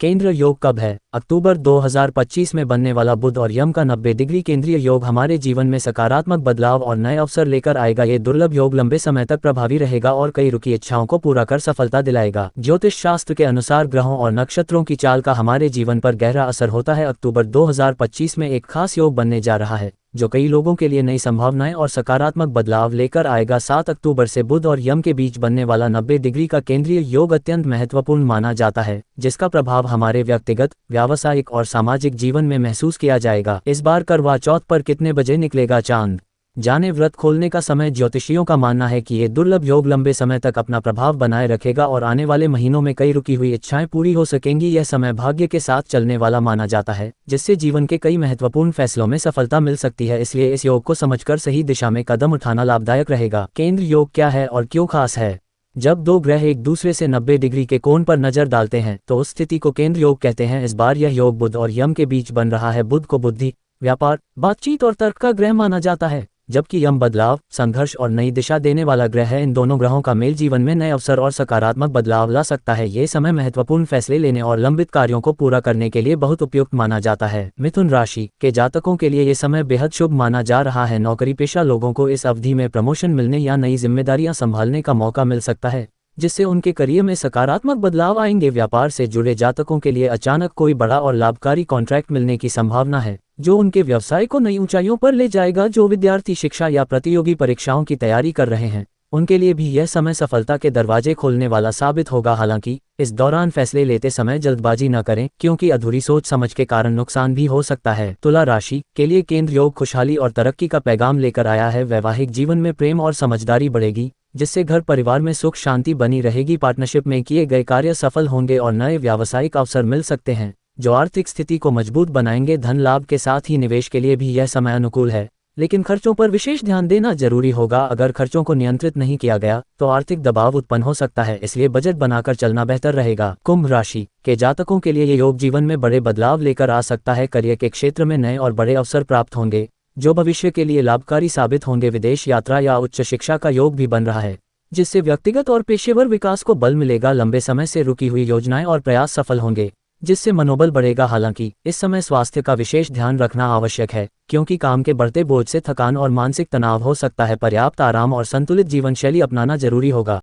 केंद्र योग कब है? अक्टूबर 2025 में बनने वाला बुध और यम का 90 डिग्री केंद्रीय योग हमारे जीवन में सकारात्मक बदलाव और नए अवसर लेकर आएगा। ये दुर्लभ योग लंबे समय तक प्रभावी रहेगा और कई रुकी इच्छाओं को पूरा कर सफलता दिलाएगा। ज्योतिष शास्त्र के अनुसार ग्रहों और नक्षत्रों की चाल का हमारे जीवन पर गहरा असर होता है। अक्टूबर 2025 में एक खास योग बनने जा रहा है जो कई लोगों के लिए नई संभावनाएं और सकारात्मक बदलाव लेकर आएगा। 7 अक्टूबर से बुध और यम के बीच बनने वाला 90 डिग्री का केंद्रीय योग अत्यंत महत्वपूर्ण माना जाता है, जिसका प्रभाव हमारे व्यक्तिगत, व्यावसायिक और सामाजिक जीवन में महसूस किया जाएगा। इस बार करवा चौथ पर कितने बजे निकलेगा चांद? जाने व्रत खोलने का समय। ज्योतिषियों का मानना है कि ये दुर्लभ योग लंबे समय तक अपना प्रभाव बनाए रखेगा और आने वाले महीनों में कई रुकी हुई इच्छाएं पूरी हो सकेंगी। यह समय भाग्य के साथ चलने वाला माना जाता है, जिससे जीवन के कई महत्वपूर्ण फैसलों में सफलता मिल सकती है। इसलिए इस योग को समझकर सही दिशा में कदम उठाना लाभदायक रहेगा। केंद्र योग क्या है और क्यों खास है? जब दो ग्रह एक दूसरे से 90 डिग्री के कोण पर नजर डालते हैं तो उस स्थिति को केंद्र योग कहते हैं। इस बार यह योग बुध और यम के बीच बन रहा है। बुध को बुद्धि, व्यापार, बातचीत और तर्क का ग्रह माना जाता है, जबकि यम बदलाव, संघर्ष और नई दिशा देने वाला ग्रह है। इन दोनों ग्रहों का मेल जीवन में नए अवसर और सकारात्मक बदलाव ला सकता है। ये समय महत्वपूर्ण फैसले लेने और लंबित कार्यों को पूरा करने के लिए बहुत उपयुक्त माना जाता है। मिथुन राशि के जातकों के लिए ये समय बेहद शुभ माना जा रहा है। नौकरी पेशा लोगों को इस अवधि में प्रमोशन मिलने या नई जिम्मेदारियां संभालने का मौका मिल सकता है, जिससे उनके करियर में सकारात्मक बदलाव आएंगे। व्यापार से जुड़े जातकों के लिए अचानक कोई बड़ा और लाभकारी कॉन्ट्रैक्ट मिलने की संभावना है, जो उनके व्यवसाय को नई ऊंचाइयों पर ले जाएगा। जो विद्यार्थी शिक्षा या प्रतियोगी परीक्षाओं की तैयारी कर रहे हैं, उनके लिए भी यह समय सफलता के दरवाजे खोलने वाला साबित होगा। हालांकि इस दौरान फैसले लेते समय जल्दबाजी न करें, क्योंकि अधूरी सोच समझ के कारण नुकसान भी हो सकता है। तुला राशि के लिए केंद्र योग खुशहाली और तरक्की का पैगाम लेकर आया है। वैवाहिक जीवन में प्रेम और समझदारी बढ़ेगी, जिससे घर परिवार में सुख शांति बनी रहेगी। पार्टनरशिप में किए गए कार्य सफल होंगे और नए व्यावसायिक अवसर मिल सकते हैं, जो आर्थिक स्थिति को मजबूत बनाएंगे। धन लाभ के साथ ही निवेश के लिए भी यह समय अनुकूल है, लेकिन खर्चों पर विशेष ध्यान देना जरूरी होगा। अगर खर्चों को नियंत्रित नहीं किया गया तो आर्थिक दबाव उत्पन्न हो सकता है, इसलिए बजट बनाकर चलना बेहतर रहेगा। कुंभ राशि के जातकों के लिए ये योग जीवन में बड़े बदलाव लेकर आ सकता है। करियर के क्षेत्र में नए और बड़े अवसर प्राप्त होंगे, जो भविष्य के लिए लाभकारी साबित होंगे। विदेश यात्रा या उच्च शिक्षा का योग भी बन रहा है, जिससे व्यक्तिगत और पेशेवर विकास को बल मिलेगा। लंबे समय से रुकी हुई योजनाएं और प्रयास सफल होंगे, जिससे मनोबल बढ़ेगा। हालांकि इस समय स्वास्थ्य का विशेष ध्यान रखना आवश्यक है, क्योंकि काम के बढ़ते बोझ से थकान और मानसिक तनाव हो सकता है। पर्याप्त आराम और संतुलित जीवन शैली अपनाना जरूरी होगा।